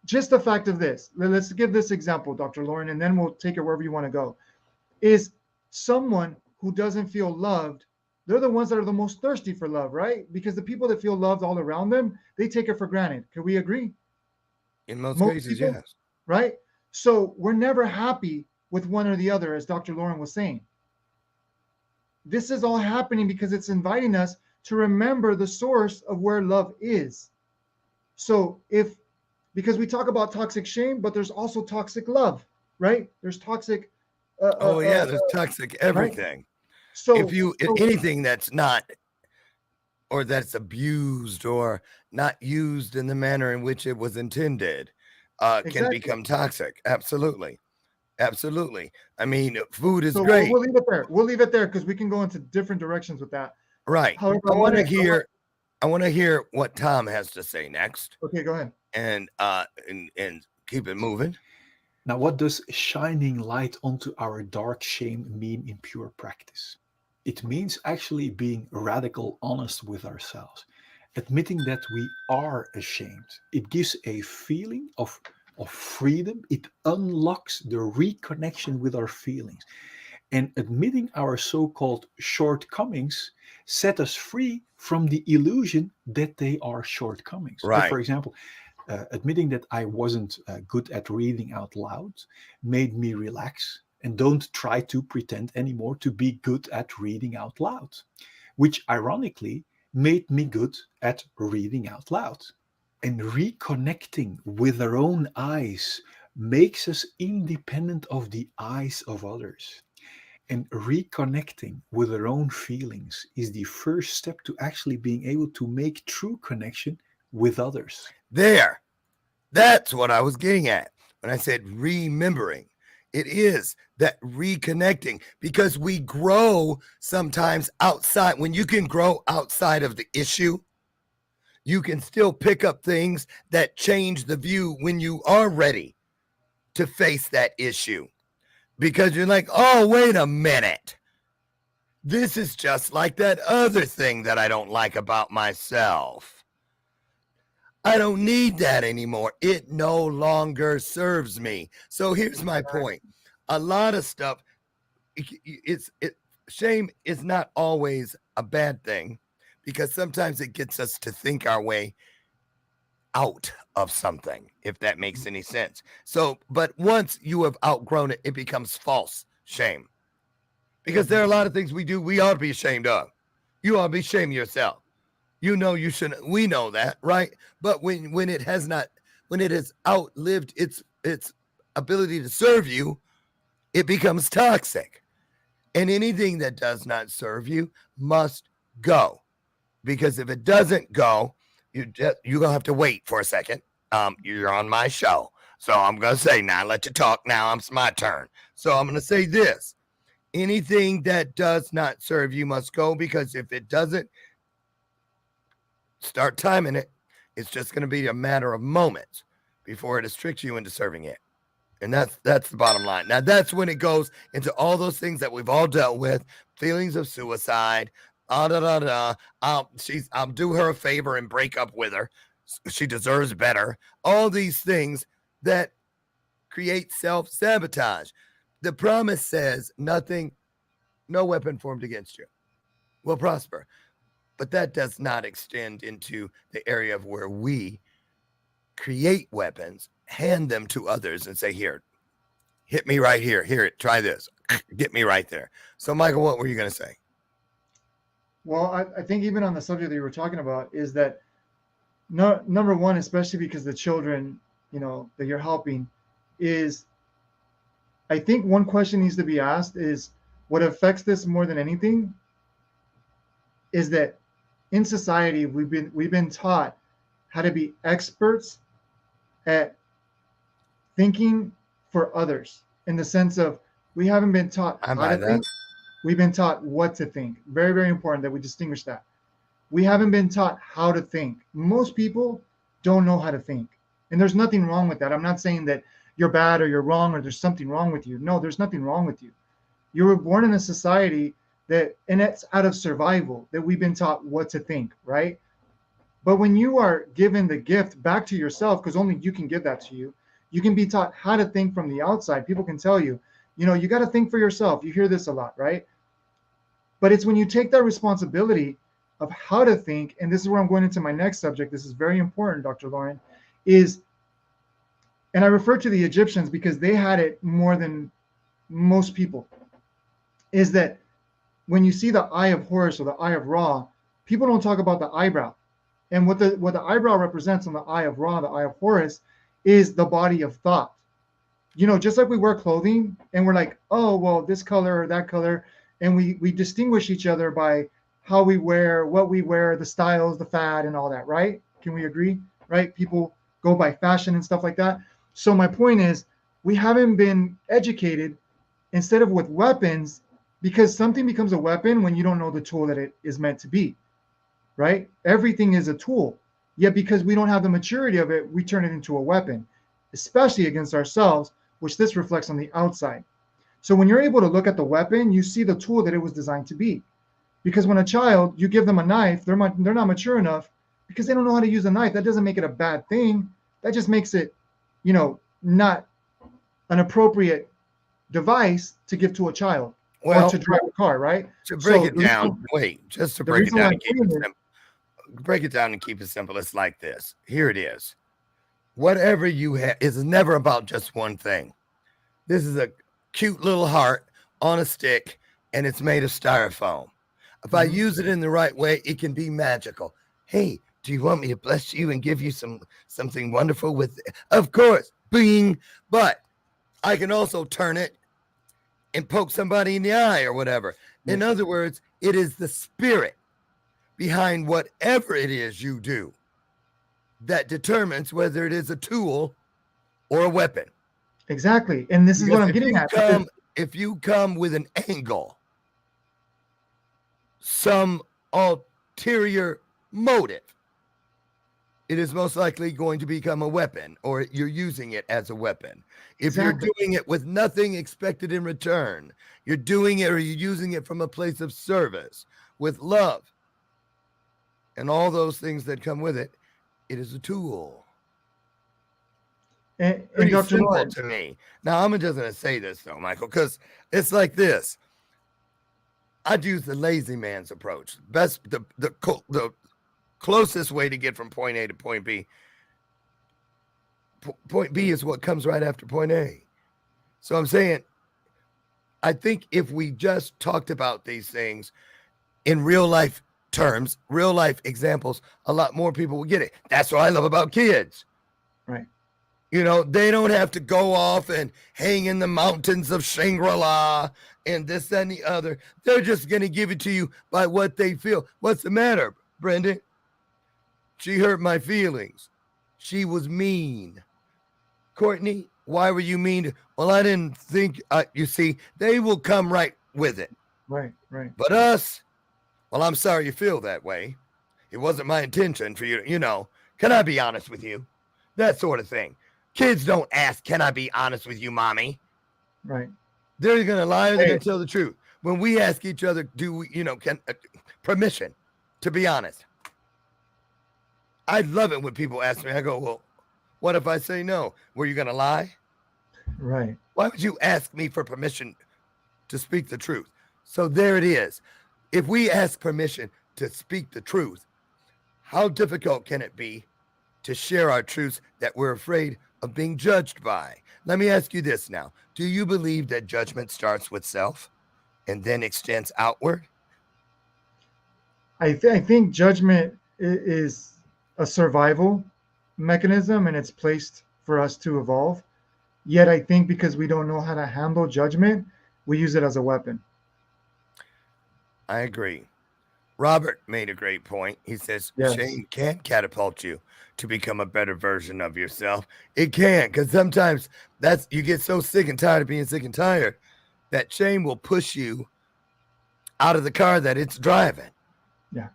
Just the fact of this. Let's give this example, Dr. Lauren, and then we'll take it wherever you want to go. Is someone who doesn't feel loved, they're the ones that are the most thirsty for love, right? Because the people that feel loved all around them, they take it for granted. Can we agree? In most cases, people, yes. right? So we're never happy with one or the other, as Dr. Lauren was saying. This is all happening because it's inviting us to remember the source of where love is. So because we talk about toxic shame, but there's also toxic love, right? There's toxic. There's toxic everything. Right? So anything that's not, or that's abused or not used in the manner in which it was intended, can become toxic. Absolutely. I mean, food is great. We'll leave it there. We'll leave it there because we can go into different directions with that. Right. However, I want to hear what Tom has to say next. Okay, go ahead. And keep it moving. Now, what does shining light onto our dark shame mean in pure practice? It means actually being radical honest with ourselves, admitting that we are ashamed. It gives a feeling of freedom. It unlocks the reconnection with our feelings. And admitting our so-called shortcomings set us free from the illusion that they are shortcomings. Right. So, for example, admitting that I wasn't good at reading out loud made me relax and don't try to pretend anymore to be good at reading out loud, which ironically made me good at reading out loud. And reconnecting with our own eyes makes us independent of the eyes of others. And reconnecting with our own feelings is the first step to actually being able to make true connection with others. There. That's what I was getting at when I said remembering. It is that reconnecting, because we grow sometimes outside. When you can grow outside of the issue, you can still pick up things that change the view when you are ready to face that issue. Because you're like, oh, wait a minute. This is just like that other thing that I don't like about myself. I don't need that anymore. It no longer serves me. So here's my point. A lot of stuff, shame is not always a bad thing, because sometimes it gets us to think our way out of something, if that makes any sense. So, but once you have outgrown it, it becomes false shame. Because there are a lot of things we do we ought to be ashamed of. You ought to be ashamed of yourself. You know you shouldn't. We know that, right? But when it has outlived its ability to serve you, it becomes toxic. And anything that does not serve you must go. Because if it doesn't go, you're gonna have to wait for a second. You're on my show, so I'm gonna say now. Let you talk now. It's my turn. So I'm gonna say this. Anything that does not serve you must go, because if it doesn't, start timing it. It's just going to be a matter of moments before it tricks you into serving it. And that's the bottom line. Now, that's when it goes into all those things that we've all dealt with, feelings of suicide. I'll do her a favor and break up with her. She deserves better. All these things that create self-sabotage. The promise says no weapon formed against you will prosper. But that does not extend into the area of where we create weapons, hand them to others, and say, here, hit me right here. Here, try this. Get me right there. So, Michael, what were you going to say? Well, I think even on the subject that you were talking about is that number one, especially because the children, that you're helping, is I think one question needs to be asked is what affects this more than anything is that in society we've been taught how to be experts at thinking for others, in the sense of we haven't been taught how to think. We've been taught what to think. Very, very important that we distinguish that. We haven't been taught how to think. Most people don't know how to think. And there's nothing wrong with that. I'm not saying that you're bad or you're wrong or there's something wrong with you. No, there's nothing wrong with you. You were born in a society and it's out of survival that we've been taught what to think, right? But when you are given the gift back to yourself, because only you can give that to you, you can be taught how to think from the outside. People can tell you, you got to think for yourself. You hear this a lot, right? But it's when you take that responsibility of how to think, and this is where I'm going into my next subject. This is very important, Dr. Lauren, and I refer to the Egyptians because they had it more than most people, is that when you see the eye of Horus or the eye of Ra, people don't talk about the eyebrow. And what the eyebrow represents on the eye of Ra, the eye of Horus, is the body of thought. Just like we wear clothing and we're like, oh, well, this color or that color, and we distinguish each other by how we wear, what we wear, the styles, the fad, and all that, right? Can we agree? Right? People go by fashion and stuff like that. So my point is, we haven't been educated instead of with weapons, because something becomes a weapon when you don't know the tool that it is meant to be, right? Everything is a tool. Yet because we don't have the maturity of it, we turn it into a weapon, especially against ourselves, which this reflects on the outside. So when you're able to look at the weapon, you see the tool that it was designed to be. Because when a child, you give them a knife, they're not mature enough because they don't know how to use a knife. That doesn't make it a bad thing. That just makes it, not an appropriate device to give to a child or to drive a car, right? To break it down, break it down and keep it simple. Break it down and keep it simple. It's like this. Here it is. Whatever you have is never about just one thing. This is a cute little heart on a stick, and it's made of styrofoam. If I use it in the right way, it can be magical. Hey, do you want me to bless you and give you something wonderful with it? Of course, bing. But I can also turn it and poke somebody in the eye or whatever. In other words, it is the spirit behind whatever it is you do. that determines whether it is a tool or a weapon. Exactly. And this is what I'm getting at. If you come with an angle, some ulterior motive, it is most likely going to become a weapon, or you're using it as a weapon. If you're doing it with nothing expected in return, you're doing it or you're using it from a place of service with love and all those things that come with it, it is a tool. And Pretty Dr. simple Lauren, to me. Now, I'm just going to say this, though, Michael, because it's like this. I'd use the lazy man's approach. The closest way to get from point A to point B. Point B is what comes right after point A. So I'm saying, I think if we just talked about these things in real life terms, real life examples, a lot more people will get it. That's what I love about kids. Right. You know, they don't have to go off and hang in the mountains of Shangri-La and this and the other. They're just going to give it to you by what they feel. What's the matter, Brendan? She hurt my feelings. She was mean. Courtney, why were you mean? Well, I didn't think, you see, they will come right with it. Right. But us, well, I'm sorry you feel that way. It wasn't my intention for you, can I be honest with you? That sort of thing. Kids don't ask, can I be honest with you, mommy? Right. They're going to lie or they're going to tell the truth. When we ask each other, do we, permission to be honest? I love it when people ask me, I go, well, what if I say no? Were you going to lie? Right. Why would you ask me for permission to speak the truth? So there it is. If we ask permission to speak the truth, how difficult can it be to share our truths that we're afraid of being judged by? Let me ask you this now. Do you believe that judgment starts with self and then extends outward? I think judgment is a survival mechanism, and it's placed for us to evolve. Yet I think because we don't know how to handle judgment, we use it as a weapon. I agree. Robert made a great point. He says, Yes. Shame can catapult you to become a better version of yourself. It can, because sometimes you get so sick and tired of being sick and tired that shame will push you out of the car that it's driving. Yeah.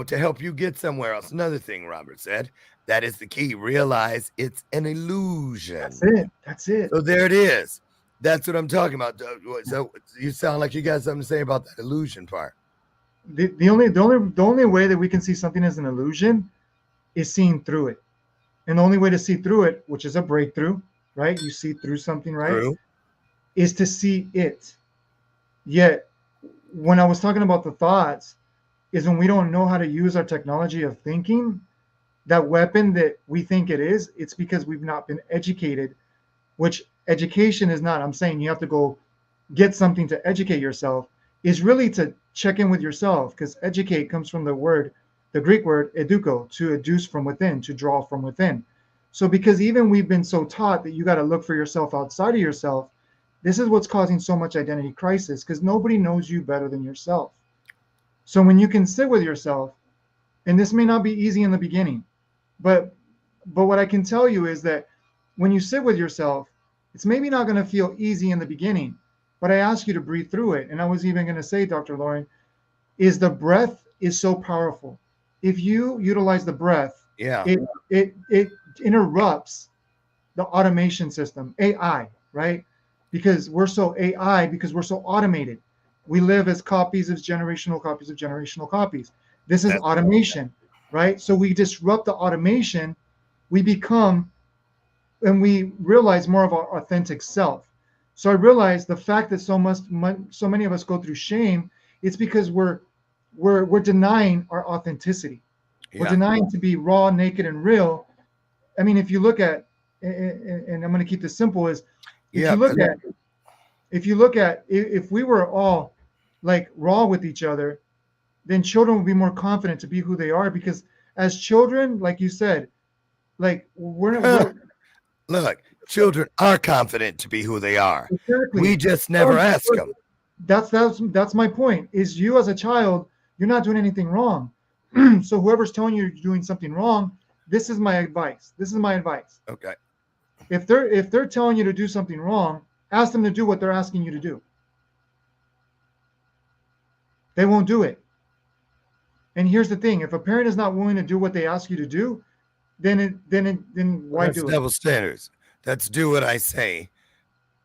To help you get somewhere else. Another thing Robert said, that is the key. Realize it's an illusion. That's it. So there it is. That's what I'm talking about. So you sound like you got something to say about that illusion part. The only way that we can see something as an illusion is seeing through it. And the only way to see through it, which is a breakthrough, right? You see through something, right? True. Is to see it. Yet, when I was talking about the thoughts, is when we don't know how to use our technology of thinking, that weapon that we think it is, it's because we've not been educated, which education is not. I'm saying you have to go get something to educate yourself, is really to check in with yourself, because educate comes from the Greek word eduko, to educe from within, to draw from within. So because even we've been so taught that you got to look for yourself outside of yourself, this is what's causing so much identity crisis, because nobody knows you better than yourself. So when you can sit with yourself, and this may not be easy in the beginning, but what I can tell you is that when you sit with yourself, it's maybe not going to feel easy in the beginning, but I ask you to breathe through it. And I was even going to say, Dr. Lauren, is the breath is so powerful. If you utilize the breath, it interrupts the automation system, AI, right? Because we're so AI, because we're so automated. We live as copies of generational copies of generational copies. This is automation, right? So we disrupt the automation, we become, and we realize more of our authentic self. So I realized the fact that so many of us go through shame, it's because we're denying our authenticity. Yeah. We're denying to be raw, naked, and real. I mean, if you look at, and I'm going to keep this simple, is if you look at if we were all like raw with each other, then children will be more confident to be who they are, because as children, like you said, like we're look, children are confident to be who they are. Exactly. We just never ask them. That's my point, is you as a child, you're not doing anything wrong. So whoever's telling you you're doing something wrong, this is my advice. This is my advice. Okay. If they're telling you to do something wrong, ask them to do what they're asking you to do. They won't do it. And here's the thing: if a parent is not willing to do what they ask you to do, then why That's do it? double standards. That's do what I say,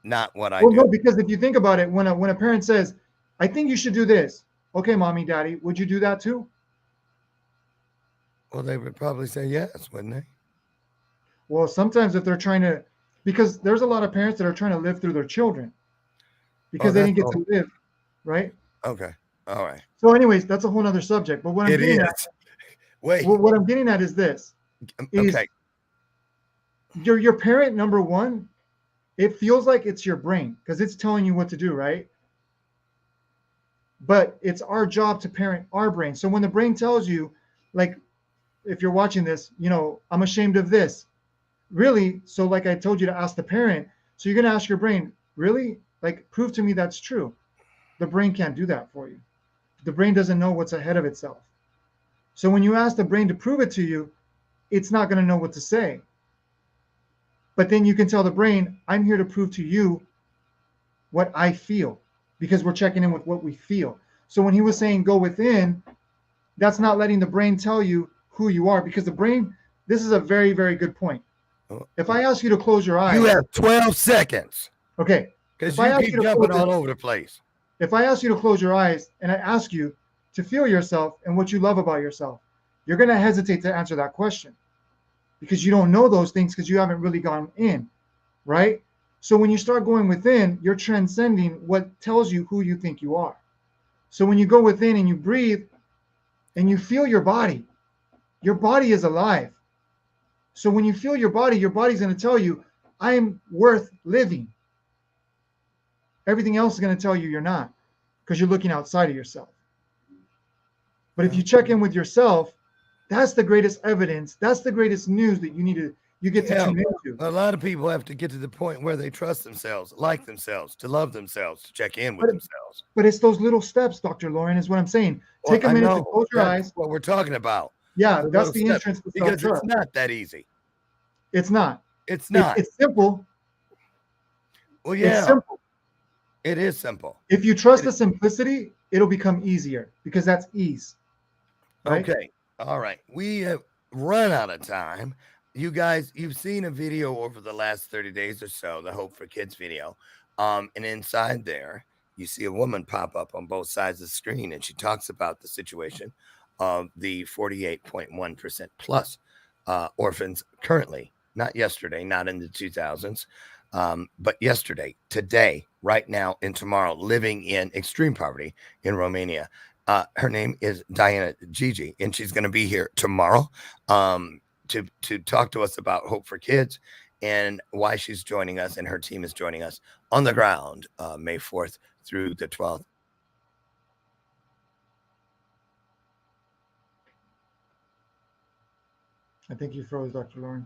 not what I Well, do. no, because if you think about it, when a parent says, "I think you should do this," okay, mommy, daddy, would you do that too? Well, they would probably say yes, wouldn't they? Well, sometimes if they're trying to, because there's a lot of parents that are trying to live through their children because they didn't get to live, right? Okay. All right. So, anyways, that's a whole other subject. But what I'm getting at, Wait. what I'm getting at is this: Okay. your parent, number one, it feels like it's your brain because it's telling you what to do, right? But it's our job to parent our brain. So when the brain tells you, like, if you're watching this, I'm ashamed of this. Really? So like I told you to ask the parent. So you're going to ask your brain, really? Like, prove to me that's true. The brain can't do that for you. The brain doesn't know what's ahead of itself. So when you ask the brain to prove it to you, it's not going to know what to say. But then you can tell the brain, I'm here to prove to you what I feel, because we're checking in with what we feel. So when he was saying go within, that's not letting the brain tell you who you are, because the brain, this is a very, very good point. If I ask you to close your eyes. You have 12 seconds. Okay. Because you keep jumping all over the place. If I ask you to close your eyes and I ask you to feel yourself and what you love about yourself, you're going to hesitate to answer that question because you don't know those things because you haven't really gone in, right? So when you start going within, you're transcending what tells you who you think you are. So when you go within and you breathe and you feel your body is alive. So when you feel your body's going to tell you, I'm worth living. Everything else is going to tell you you're not, because you're looking outside of yourself. But if you check in with yourself, that's the greatest evidence. That's the greatest news that you get to tune into. A lot of people have to get to the point where they trust themselves, like themselves, to love themselves, to check in with themselves. But it's those little steps, Dr. Lauren, is what I'm saying. Take a minute to close your eyes. What we're talking about. Yeah, that's the entrance to because self-trust. it's not that easy. It's not. It's not. It's simple. Well, yeah. It's simple. It is simple. If you trust the simplicity, it'll become easier because that's ease. Right? Okay. All right. We have run out of time. You guys, you've seen a video over the last 30 days or so, the Hope for Kids video. And inside there, you see a woman pop up on both sides of the screen, and she talks about the situation of the 48.1% plus orphans currently, not yesterday, not in the 2000s, but yesterday, today, right now, and tomorrow, living in extreme poverty in Romania. Her name is Diana Gigi, and she's going to be here tomorrow to talk to us about Hope for Kids and why she's joining us, and her team is joining us on the ground May 4th through the 12th. I think you froze, Dr. Lauren.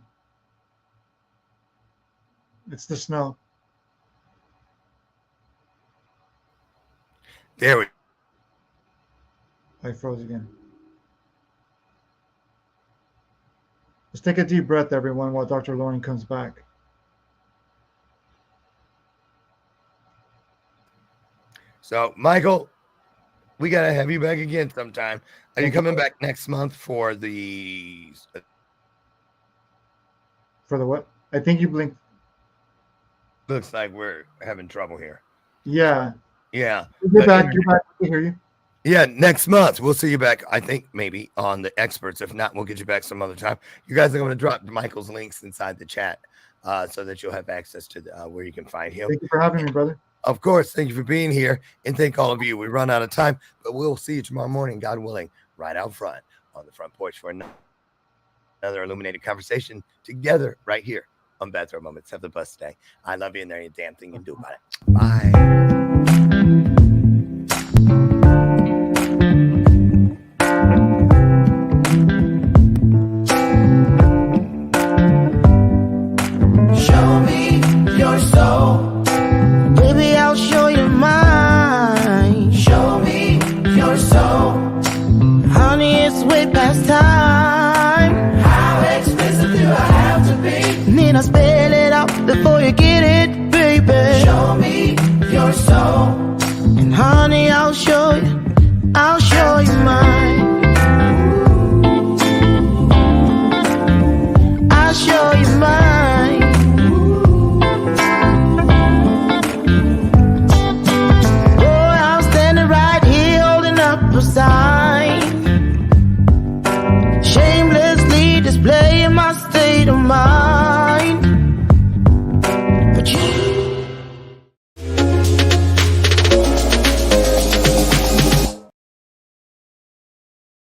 It's the snow. There we go. I froze again. Let's take a deep breath, everyone, while Dr. Lauren comes back. So, Michael, we got to have you back again sometime. Are you coming back next month for the... For the what? I think you blinked. Looks like we're having trouble here. Yeah. Yeah. You're back. You're back. I can hear you. Yeah, next month. We'll see you back, I think, maybe on the experts. If not, we'll get you back some other time. You guys are going to drop Michael's links inside the chat so that you'll have access to where you can find him. Thank you for having me, brother. Of course. Thank you for being here. And thank all of you. We run out of time, but we'll see you tomorrow morning, God willing, right out front on the front porch for another illuminated conversation together right here on Bathrobe Moments. Have the best day. I love you, and there ain't a damn thing you can do about it. Bye. Show me your soul. Baby, I'll show you mine. Show me your soul. Honey, it's way past time. How of sight, shamelessly displaying my state of mind.